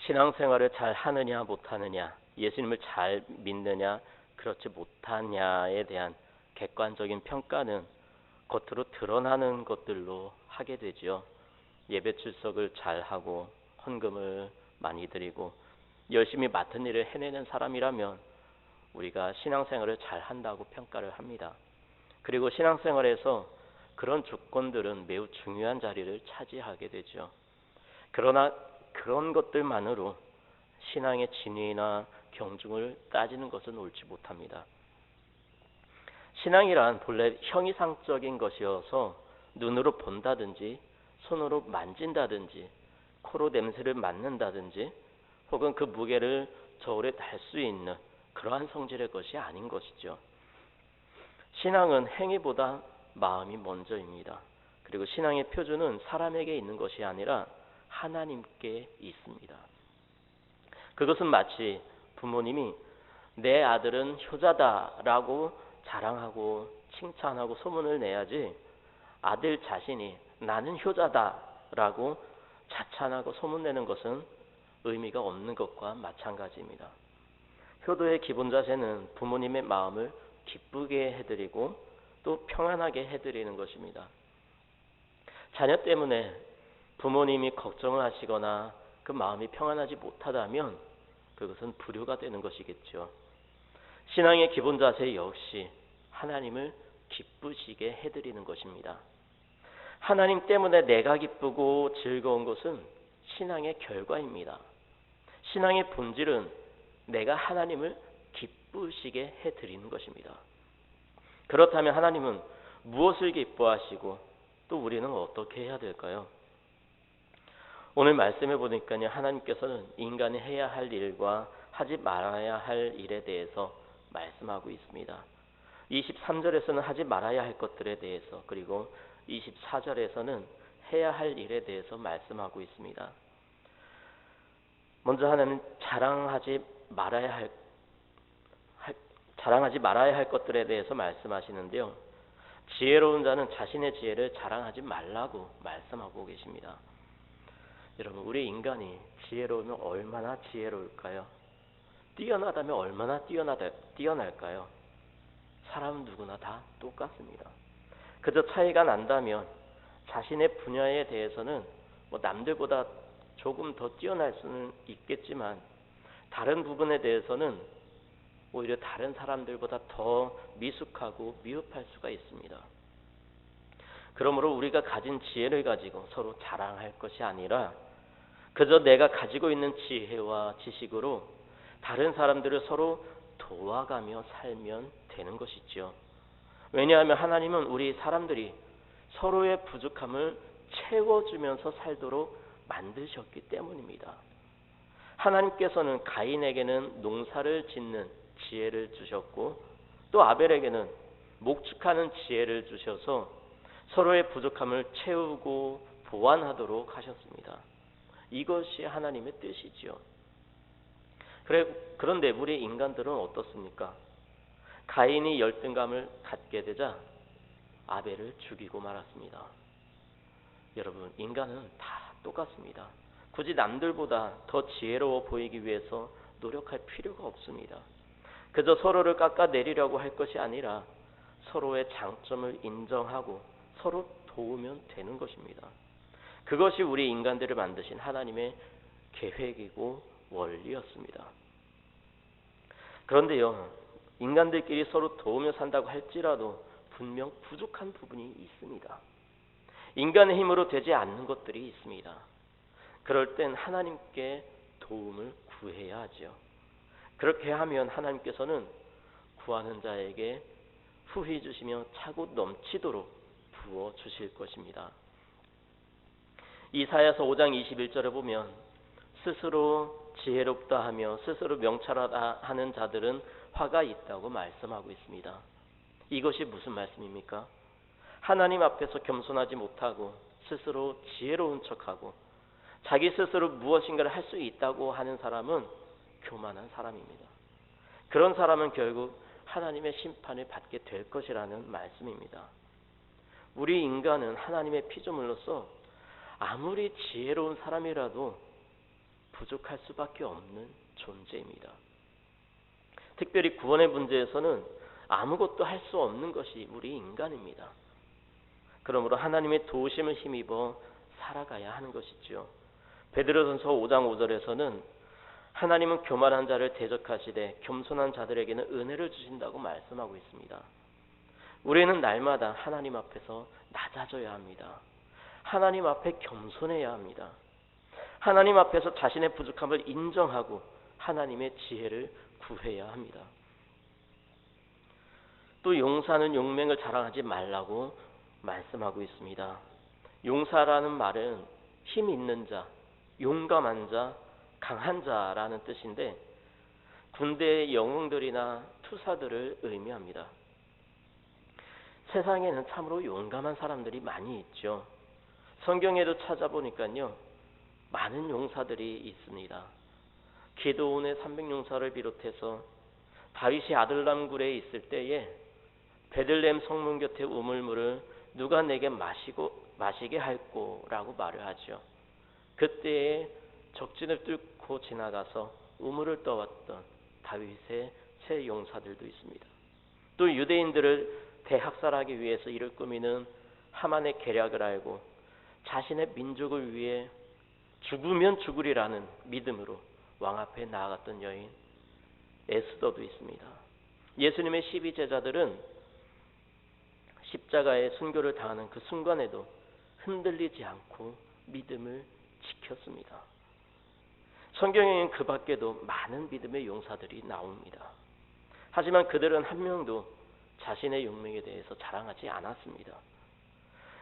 신앙생활을 잘 하느냐 못하느냐, 예수님을 잘 믿느냐 그렇지 못하냐에 대한 객관적인 평가는 겉으로 드러나는 것들로 하게 되죠. 예배 출석을 잘하고 헌금을 많이 드리고 열심히 맡은 일을 해내는 사람이라면 우리가 신앙생활을 잘한다고 평가를 합니다. 그리고 신앙생활에서 그런 조건들은 매우 중요한 자리를 차지하게 되죠. 그러나 그런 것들만으로 신앙의 진위나 경중을 따지는 것은 옳지 못합니다. 신앙이란 본래 형이상적인 것이어서 눈으로 본다든지 손으로 만진다든지 코로 냄새를 맡는다든지 혹은 그 무게를 저울에 달 수 있는 그러한 성질의 것이 아닌 것이죠. 신앙은 행위보다 마음이 먼저입니다. 그리고 신앙의 표준은 사람에게 있는 것이 아니라 하나님께 있습니다. 그것은 마치 부모님이 내 아들은 효자다라고 자랑하고 칭찬하고 소문을 내야지 아들 자신이 나는 효자다라고 자찬하고 소문내는 것은 의미가 없는 것과 마찬가지입니다. 효도의 기본 자세는 부모님의 마음을 기쁘게 해드리고 또 평안하게 해드리는 것입니다. 자녀 때문에 부모님이 걱정을 하시거나 그 마음이 평안하지 못하다면 그것은 불효가 되는 것이겠죠. 신앙의 기본 자세 역시 하나님을 기쁘시게 해드리는 것입니다. 하나님 때문에 내가 기쁘고 즐거운 것은 신앙의 결과입니다. 신앙의 본질은 내가 하나님을 기쁘시게 해드리는 것입니다. 그렇다면 하나님은 무엇을 기뻐하시고 또 우리는 어떻게 해야 될까요? 오늘 말씀해 보니까요, 하나님께서는 인간이 해야 할 일과 하지 말아야 할 일에 대해서 말씀하고 있습니다. 23절에서는 하지 말아야 할 것들에 대해서, 그리고 24절에서는 해야 할 일에 대해서 말씀하고 있습니다. 먼저 하나는 자랑하지 말아야 할 것들에 대해서 말씀하시는데요. 지혜로운 자는 자신의 지혜를 자랑하지 말라고 말씀하고 계십니다. 여러분, 우리 인간이 지혜로우면 얼마나 지혜로울까요? 뛰어나다면 얼마나 뛰어날까요? 사람은 누구나 다 똑같습니다. 그저 차이가 난다면 자신의 분야에 대해서는 남들보다 조금 더 뛰어날 수는 있겠지만 다른 부분에 대해서는 오히려 다른 사람들보다 더 미숙하고 미흡할 수가 있습니다. 그러므로 우리가 가진 지혜를 가지고 서로 자랑할 것이 아니라 그저 내가 가지고 있는 지혜와 지식으로 다른 사람들을 서로 도와가며 살면 되는 것이죠. 왜냐하면 하나님은 우리 사람들이 서로의 부족함을 채워주면서 살도록 만드셨기 때문입니다. 하나님께서는 가인에게는 농사를 짓는 지혜를 주셨고 또 아벨에게는 목축하는 지혜를 주셔서 서로의 부족함을 채우고 보완하도록 하셨습니다. 이것이 하나님의 뜻이지요. 그런데 우리 인간들은 어떻습니까? 가인이 열등감을 갖게 되자 아벨을 죽이고 말았습니다. 여러분, 인간은 다 똑같습니다. 굳이 남들보다 더 지혜로워 보이기 위해서 노력할 필요가 없습니다. 그저 서로를 깎아내리려고 할 것이 아니라 서로의 장점을 인정하고 서로 도우면 되는 것입니다. 그것이 우리 인간들을 만드신 하나님의 계획이고 원리였습니다. 그런데요, 인간들끼리 서로 도우며 산다고 할지라도 분명 부족한 부분이 있습니다. 인간의 힘으로 되지 않는 것들이 있습니다. 그럴 땐 하나님께 도움을 구해야 하죠. 그렇게 하면 하나님께서는 구하는 자에게 후히 주시며 차고 넘치도록 부어 주실 것입니다. 이사야서 5장 21절에 보면 스스로 지혜롭다 하며 스스로 명철하다 하는 자들은 화가 있다고 말씀하고 있습니다. 이것이 무슨 말씀입니까? 하나님 앞에서 겸손하지 못하고 스스로 지혜로운 척하고 자기 스스로 무엇인가를 할 수 있다고 하는 사람은 교만한 사람입니다. 그런 사람은 결국 하나님의 심판을 받게 될 것이라는 말씀입니다. 우리 인간은 하나님의 피조물로서 아무리 지혜로운 사람이라도 부족할 수밖에 없는 존재입니다. 특별히 구원의 문제에서는 아무것도 할 수 없는 것이 우리 인간입니다. 그러므로 하나님의 도우심을 힘입어 살아가야 하는 것이죠. 베드로전서 5장 5절에서는 하나님은 교만한 자를 대적하시되 겸손한 자들에게는 은혜를 주신다고 말씀하고 있습니다. 우리는 날마다 하나님 앞에서 낮아져야 합니다. 하나님 앞에 겸손해야 합니다. 하나님 앞에서 자신의 부족함을 인정하고 하나님의 지혜를 구해야 합니다. 또 용사는 용맹을 자랑하지 말라고 말씀하고 있습니다. 용사라는 말은 힘 있는 자, 용감한 자, 강한 자라는 뜻인데 군대의 영웅들이나 투사들을 의미합니다. 세상에는 참으로 용감한 사람들이 많이 있죠. 성경에도 찾아보니까요, 많은 용사들이 있습니다. 기드온의 300용사를 비롯해서 다윗이 아들람 굴에 있을 때에 베들레헴 성문 곁에 우물물을 누가 내게 마시게 할꼬라고 말을 하죠. 그때에 적진을 뚫고 지나가서 우물을 떠왔던 다윗의 세 용사들도 있습니다. 또 유대인들을 대학살하기 위해서 이를 꾸미는 하만의 계략을 알고 자신의 민족을 위해 죽으면 죽으리라는 믿음으로 왕 앞에 나아갔던 여인 에스더도 있습니다. 예수님의 12제자들은 십자가의 순교를 당하는 그 순간에도 흔들리지 않고 믿음을 지켰습니다. 성경에는 그 밖에도 많은 믿음의 용사들이 나옵니다. 하지만 그들은 한 명도 자신의 용맹에 대해서 자랑하지 않았습니다.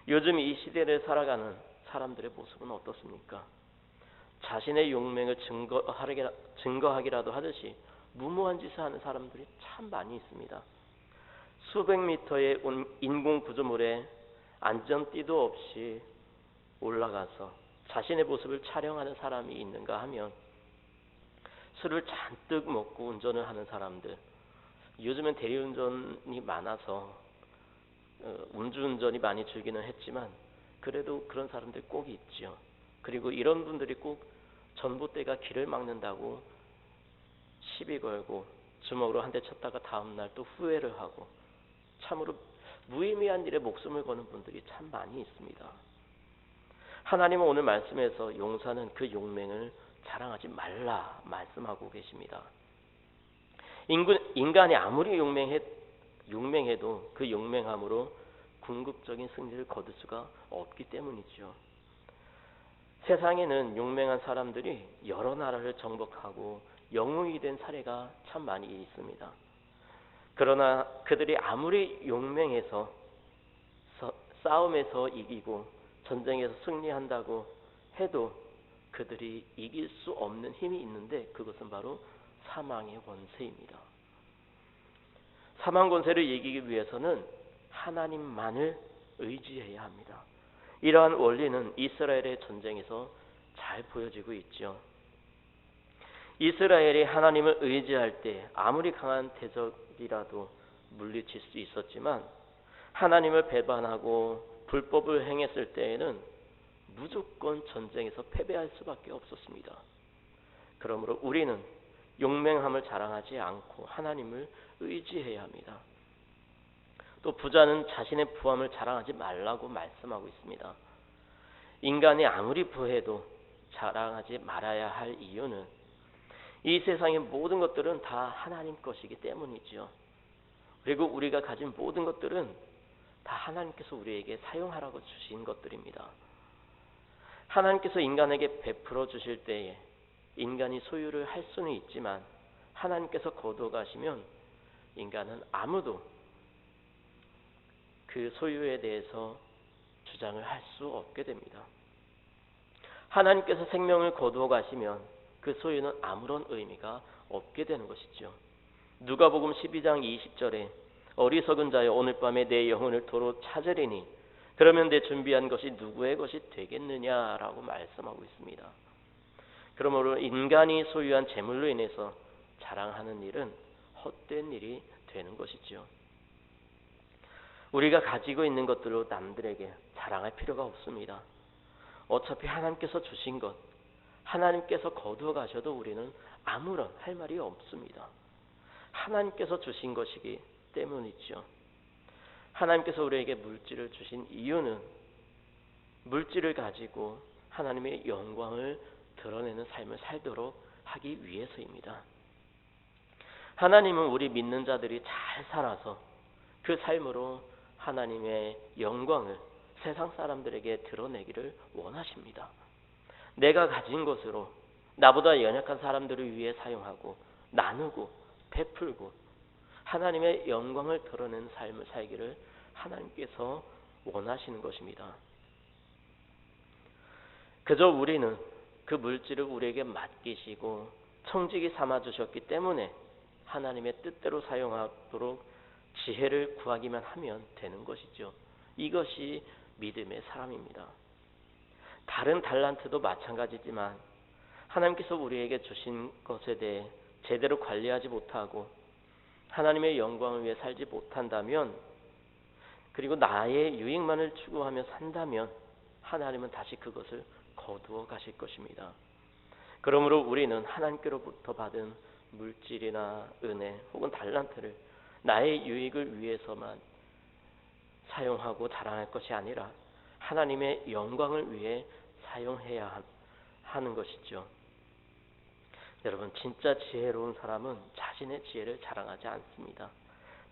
요즘 이 시대를 살아가는 사람들의 모습은 어떻습니까? 자신의 용맹을 증거하기라도 하듯이 무모한 짓을 하는 사람들이 참 많이 있습니다. 수백 미터의 인공 구조물에 안전띠도 없이 올라가서 자신의 모습을 촬영하는 사람이 있는가 하면 술을 잔뜩 먹고 운전을 하는 사람들, 요즘은 대리운전이 많아서 음주운전이 많이 줄기는 했지만 그래도 그런 사람들 꼭 있죠. 그리고 이런 분들이 꼭 전봇대가 길을 막는다고 시비 걸고 주먹으로 한 대 쳤다가 다음날 또 후회를 하고 참으로 무의미한 일에 목숨을 거는 분들이 참 많이 있습니다. 하나님은 오늘 말씀에서 용사는 그 용맹을 자랑하지 말라 말씀하고 계십니다. 인간이 아무리 용맹해도 그 용맹함으로 궁극적인 승리를 거둘 수가 없기 때문이죠. 세상에는 용맹한 사람들이 여러 나라를 정복하고 영웅이 된 사례가 참 많이 있습니다. 그러나 그들이 아무리 용맹해서 싸움에서 이기고 전쟁에서 승리한다고 해도 그들이 이길 수 없는 힘이 있는데 그것은 바로 사망의 권세입니다. 사망 권세를 이기기 위해서는 하나님만을 의지해야 합니다. 이러한 원리는 이스라엘의 전쟁에서 잘 보여지고 있죠. 이스라엘이 하나님을 의지할 때 아무리 강한 대적이라도 물리칠 수 있었지만 하나님을 배반하고 불법을 행했을 때에는 무조건 전쟁에서 패배할 수밖에 없었습니다. 그러므로 우리는 용맹함을 자랑하지 않고 하나님을 의지해야 합니다. 또 부자는 자신의 부함을 자랑하지 말라고 말씀하고 있습니다. 인간이 아무리 부해도 자랑하지 말아야 할 이유는 이 세상의 모든 것들은 다 하나님 것이기 때문이죠. 그리고 우리가 가진 모든 것들은 다 하나님께서 우리에게 사용하라고 주신 것들입니다. 하나님께서 인간에게 베풀어 주실 때에 인간이 소유를 할 수는 있지만 하나님께서 거두어 가시면 인간은 아무도 그 소유에 대해서 주장을 할 수 없게 됩니다. 하나님께서 생명을 거두어 가시면 그 소유는 아무런 의미가 없게 되는 것이죠. 누가복음 12장 20절에 어리석은 자여 오늘 밤에 내 영혼을 도로 찾으리니 그러면 내 준비한 것이 누구의 것이 되겠느냐라고 말씀하고 있습니다. 그러므로 인간이 소유한 재물로 인해서 자랑하는 일은 헛된 일이 되는 것이죠. 우리가 가지고 있는 것들로 남들에게 자랑할 필요가 없습니다. 어차피 하나님께서 주신 것, 하나님께서 거두어 가셔도 우리는 아무런 할 말이 없습니다. 하나님께서 주신 것이기 때문이죠. 하나님께서 우리에게 물질을 주신 이유는 물질을 가지고 하나님의 영광을 드러내는 삶을 살도록 하기 위해서입니다. 하나님은 우리 믿는 자들이 잘 살아서 그 삶으로 하나님의 영광을 세상 사람들에게 드러내기를 원하십니다. 내가 가진 것으로 나보다 연약한 사람들을 위해 사용하고 나누고 베풀고 하나님의 영광을 드러내는 삶을 살기를 하나님께서 원하시는 것입니다. 그저 우리는 그 물질을 우리에게 맡기시고 청지기 삼아 주셨기 때문에 하나님의 뜻대로 사용하도록 지혜를 구하기만 하면 되는 것이죠. 이것이 믿음의 사람입니다. 다른 달란트도 마찬가지지만 하나님께서 우리에게 주신 것에 대해 제대로 관리하지 못하고 하나님의 영광을 위해 살지 못한다면, 그리고 나의 유익만을 추구하며 산다면 하나님은 다시 그것을 거두어 가실 것입니다. 그러므로 우리는 하나님께로부터 받은 물질이나 은혜 혹은 달란트를 나의 유익을 위해서만 사용하고 자랑할 것이 아니라 하나님의 영광을 위해 사용해야 하는 것이죠. 여러분, 진짜 지혜로운 사람은 자신의 지혜를 자랑하지 않습니다.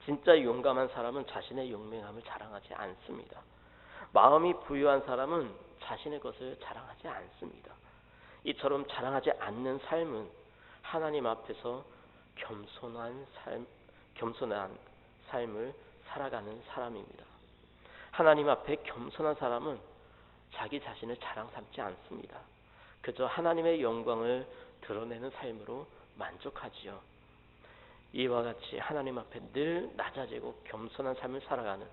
진짜 용감한 사람은 자신의 용맹함을 자랑하지 않습니다. 마음이 부유한 사람은 자신의 것을 자랑하지 않습니다. 이처럼 자랑하지 않는 삶은 하나님 앞에서 겸손한 삶을 살아가는 사람입니다. 하나님 앞에 겸손한 사람은 자기 자신을 자랑 삼지 않습니다. 그저 하나님의 영광을 드러내는 삶으로 만족하지요. 이와 같이 하나님 앞에 늘 낮아지고 겸손한 삶을 살아가는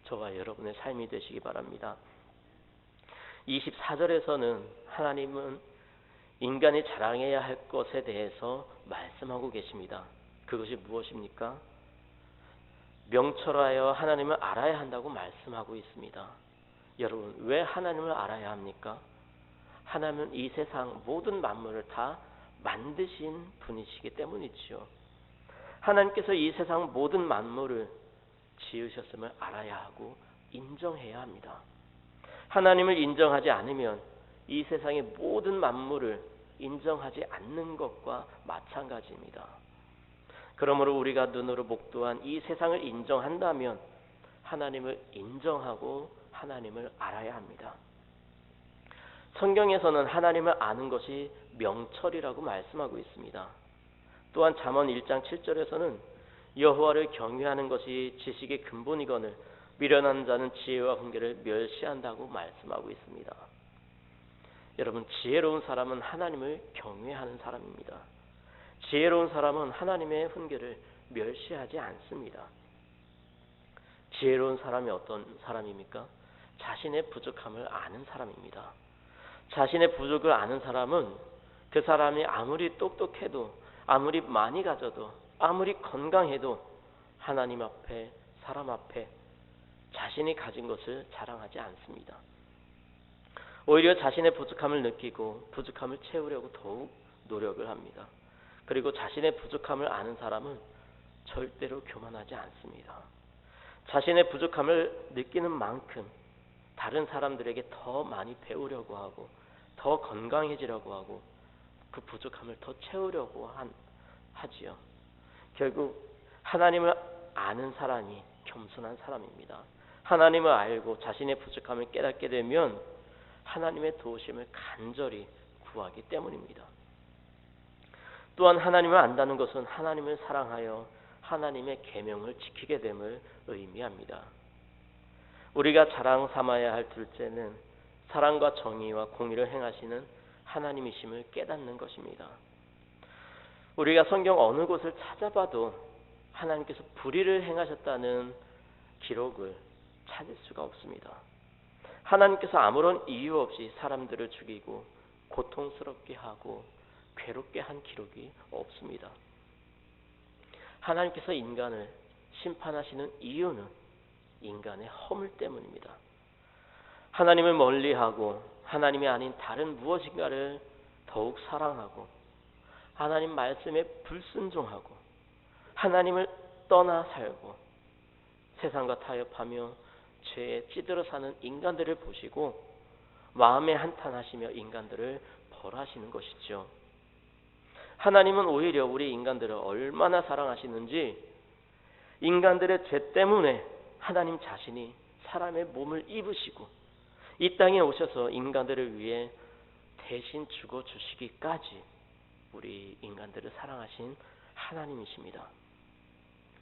저와 여러분의 삶이 되시기 바랍니다. 24절에서는 하나님은 인간이 자랑해야 할 것에 대해서 말씀하고 계십니다. 그것이 무엇입니까? 명철하여 하나님을 알아야 한다고 말씀하고 있습니다. 여러분, 왜 하나님을 알아야 합니까? 하나님은 이 세상 모든 만물을 다 만드신 분이시기 때문이지요. 하나님께서 이 세상 모든 만물을 지으셨음을 알아야 하고 인정해야 합니다. 하나님을 인정하지 않으면 이 세상의 모든 만물을 인정하지 않는 것과 마찬가지입니다. 그러므로 우리가 눈으로 목도한 이 세상을 인정한다면 하나님을 인정하고 하나님을 알아야 합니다. 성경에서는 하나님을 아는 것이 명철이라고 말씀하고 있습니다. 또한 잠언 1장 7절에서는 여호와를 경외하는 것이 지식의 근본이거늘 미련한 자는 지혜와 훈계를 멸시한다고 말씀하고 있습니다. 여러분, 지혜로운 사람은 하나님을 경외하는 사람입니다. 지혜로운 사람은 하나님의 훈계를 멸시하지 않습니다. 지혜로운 사람이 어떤 사람입니까? 자신의 부족함을 아는 사람입니다. 자신의 부족을 아는 사람은 그 사람이 아무리 똑똑해도 아무리 많이 가져도 아무리 건강해도 하나님 앞에 사람 앞에 자신이 가진 것을 자랑하지 않습니다. 오히려 자신의 부족함을 느끼고 부족함을 채우려고 더욱 노력을 합니다. 그리고 자신의 부족함을 아는 사람은 절대로 교만하지 않습니다. 자신의 부족함을 느끼는 만큼 다른 사람들에게 더 많이 배우려고 하고 더 건강해지려고 하고 그 부족함을 더 채우려고 하지요. 결국 하나님을 아는 사람이 겸손한 사람입니다. 하나님을 알고 자신의 부족함을 깨닫게 되면 하나님의 도우심을 간절히 구하기 때문입니다. 또한 하나님을 안다는 것은 하나님을 사랑하여 하나님의 계명을 지키게 됨을 의미합니다. 우리가 자랑 삼아야 할 둘째는 사랑과 정의와 공의를 행하시는 하나님이심을 깨닫는 것입니다. 우리가 성경 어느 곳을 찾아봐도 하나님께서 불의를 행하셨다는 기록을 찾을 수가 없습니다. 하나님께서 아무런 이유 없이 사람들을 죽이고 고통스럽게 하고 괴롭게 한 기록이 없습니다. 하나님께서 인간을 심판하시는 이유는 인간의 허물 때문입니다. 하나님을 멀리하고 하나님이 아닌 다른 무엇인가를 더 더욱 사랑하고 하나님 말씀에 불순종하고 하나님을 떠나 살고 세상과 타협하며 죄에 찌들어 사는 인간들을 보시고 마음에 한탄하시며 인간들을 벌하시는 것이죠. 하나님은 오히려 우리 인간들을 얼마나 사랑하시는지 인간들의 죄 때문에 하나님 자신이 사람의 몸을 입으시고 이 땅에 오셔서 인간들을 위해 대신 죽어주시기까지 우리 인간들을 사랑하신 하나님이십니다.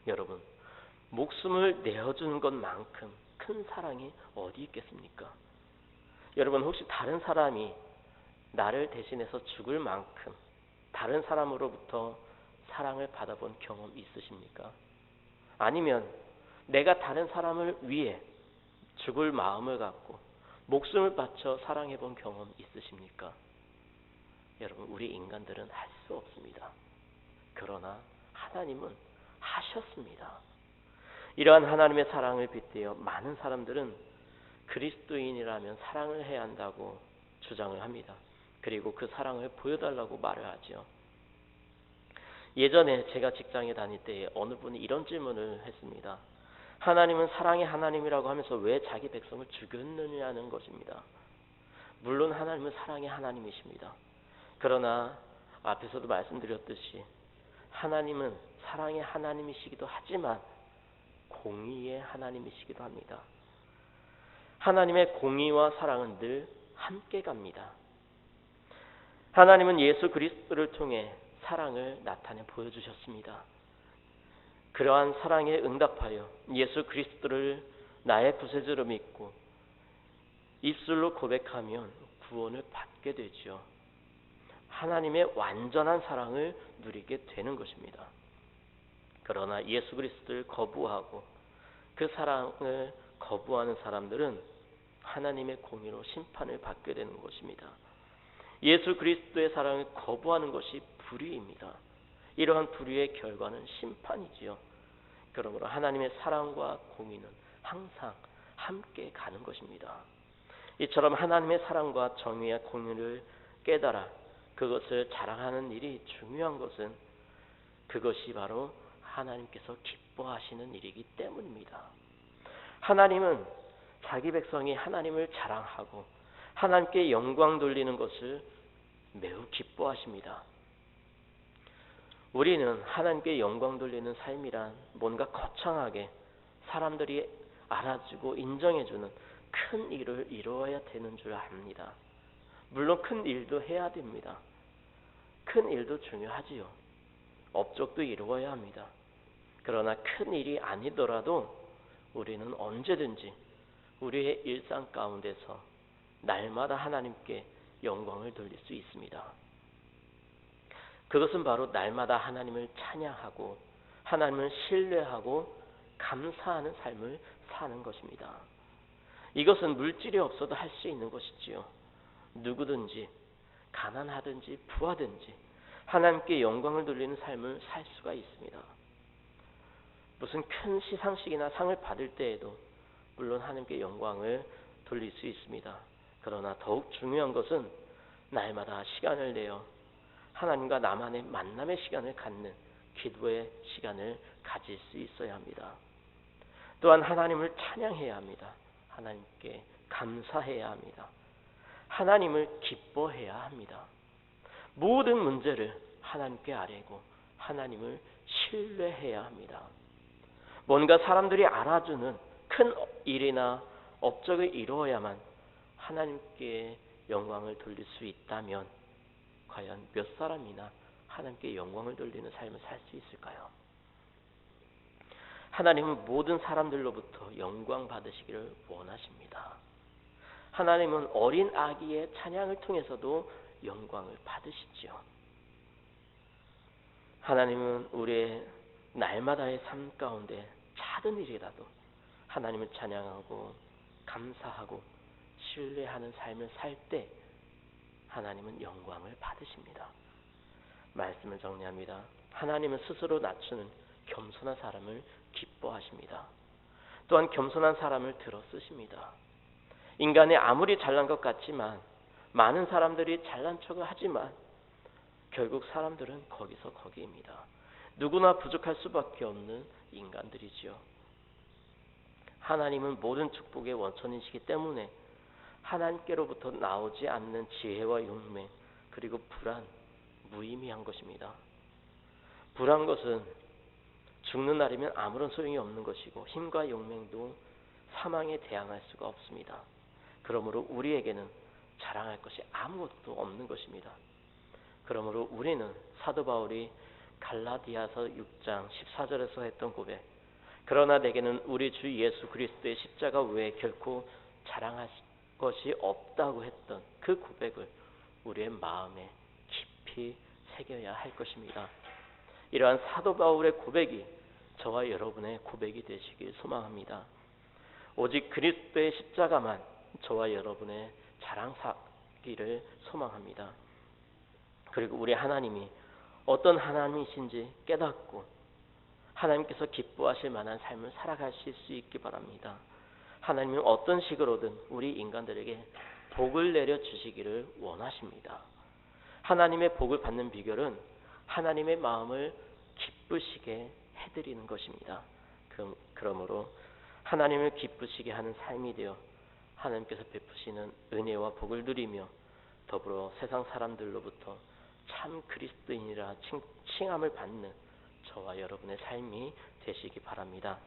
여러분, 목숨을 내어주는 것만큼 큰 사랑이 어디 있겠습니까? 여러분, 혹시 다른 사람이 나를 대신해서 죽을 만큼 다른 사람으로부터 사랑을 받아본 경험 있으십니까? 아니면 내가 다른 사람을 위해 죽을 마음을 갖고 목숨을 바쳐 사랑해 본 경험 있으십니까? 여러분, 우리 인간들은 할 수 없습니다. 그러나 하나님은 하셨습니다. 이러한 하나님의 사랑을 빗대어 많은 사람들은 그리스도인이라면 사랑을 해야 한다고 주장을 합니다. 그리고 그 사랑을 보여달라고 말을 하죠. 예전에 제가 직장에 다닐 때 어느 분이 이런 질문을 했습니다. 하나님은 사랑의 하나님이라고 하면서 왜 자기 백성을 죽였느냐는 것입니다. 물론 하나님은 사랑의 하나님이십니다. 그러나 앞에서도 말씀드렸듯이 하나님은 사랑의 하나님이시기도 하지만 공의의 하나님이시기도 합니다. 하나님의 공의와 사랑은 늘 함께 갑니다. 하나님은 예수 그리스도를 통해 사랑을 나타내 보여주셨습니다. 그러한 사랑에 응답하여 예수 그리스도를 나의 구세주로 믿고 입술로 고백하면 구원을 받게 되죠. 하나님의 완전한 사랑을 누리게 되는 것입니다. 그러나 예수 그리스도를 거부하고 그 사랑을 거부하는 사람들은 하나님의 공의로 심판을 받게 되는 것입니다. 예수 그리스도의 사랑을 거부하는 것이 불의입니다. 이러한 불의의 결과는 심판이지요. 그러므로 하나님의 사랑과 공의는 항상 함께 가는 것입니다. 이처럼 하나님의 사랑과 정의와 공의를 깨달아 그것을 자랑하는 일이 중요한 것은 그것이 바로 하나님께서 기뻐하시는 일이기 때문입니다. 하나님은 자기 백성이 하나님을 자랑하고 하나님께 영광 돌리는 것을 매우 기뻐하십니다. 우리는 하나님께 영광 돌리는 삶이란 뭔가 거창하게 사람들이 알아주고 인정해주는 큰 일을 이루어야 되는 줄 압니다. 물론 큰 일도 해야 됩니다. 큰 일도 중요하지요. 업적도 이루어야 합니다. 그러나 큰 일이 아니더라도 우리는 언제든지 우리의 일상 가운데서 날마다 하나님께 영광을 돌릴 수 있습니다. 그것은 바로 날마다 하나님을 찬양하고 하나님을 신뢰하고 감사하는 삶을 사는 것입니다. 이것은 물질이 없어도 할 수 있는 것이지요. 누구든지 가난하든지 부하든지 하나님께 영광을 돌리는 삶을 살 수가 있습니다. 무슨 큰 시상식이나 상을 받을 때에도 물론 하나님께 영광을 돌릴 수 있습니다. 그러나 더욱 중요한 것은 날마다 시간을 내어 하나님과 나만의 만남의 시간을 갖는 기도의 시간을 가질 수 있어야 합니다. 또한 하나님을 찬양해야 합니다. 하나님께 감사해야 합니다. 하나님을 기뻐해야 합니다. 모든 문제를 하나님께 아뢰고 하나님을 신뢰해야 합니다. 뭔가 사람들이 알아주는 큰 일이나 업적을 이루어야만 하나님께 영광을 돌릴 수 있다면 과연 몇 사람이나 하나님께 영광을 돌리는 삶을 살 수 있을까요? 하나님은 모든 사람들로부터 영광 받으시기를 원하십니다. 하나님은 어린 아기의 찬양을 통해서도 영광을 받으시지요. 하나님은 우리의 날마다의 삶 가운데 작은 일이라도 하나님을 찬양하고 감사하고 신뢰하는 삶을 살 때 하나님은 영광을 받으십니다. 말씀을 정리합니다. 하나님은 스스로 낮추는 겸손한 사람을 기뻐하십니다. 또한 겸손한 사람을 들어 쓰십니다. 인간이 아무리 잘난 것 같지만 많은 사람들이 잘난 척을 하지만 결국 사람들은 거기서 거기입니다. 누구나 부족할 수밖에 없는 인간들이지요. 하나님은 모든 축복의 원천이시기 때문에 하나님께로부터 나오지 않는 지혜와 용맹, 그리고 불안, 무의미한 것입니다. 불안 것은 죽는 날이면 아무런 소용이 없는 것이고, 힘과 용맹도 사망에 대항할 수가 없습니다. 그러므로 우리에게는 자랑할 것이 아무것도 없는 것입니다. 그러므로 우리는 사도 바울이 갈라디아서 6장 14절에서 했던 고백, 그러나 내게는 우리 주 예수 그리스도의 십자가 외에 결코 자랑할 것이 없다고 했던 그 고백을 우리의 마음에 깊이 새겨야 할 것입니다. 이러한 사도 바울의 고백이 저와 여러분의 고백이 되시길 소망합니다. 오직 그리스도의 십자가만 저와 여러분의 자랑사기를 소망합니다. 그리고 우리 하나님이 어떤 하나님이신지 깨닫고 하나님께서 기뻐하실 만한 삶을 살아가실 수 있기 바랍니다. 하나님은 어떤 식으로든 우리 인간들에게 복을 내려주시기를 원하십니다. 하나님의 복을 받는 비결은 하나님의 마음을 기쁘시게 해드리는 것입니다. 그러므로 하나님을 기쁘시게 하는 삶이 되어 하나님께서 베푸시는 은혜와 복을 누리며 더불어 세상 사람들로부터 참 그리스도인이라 칭함을 받는 저와 여러분의 삶이 되시기 바랍니다.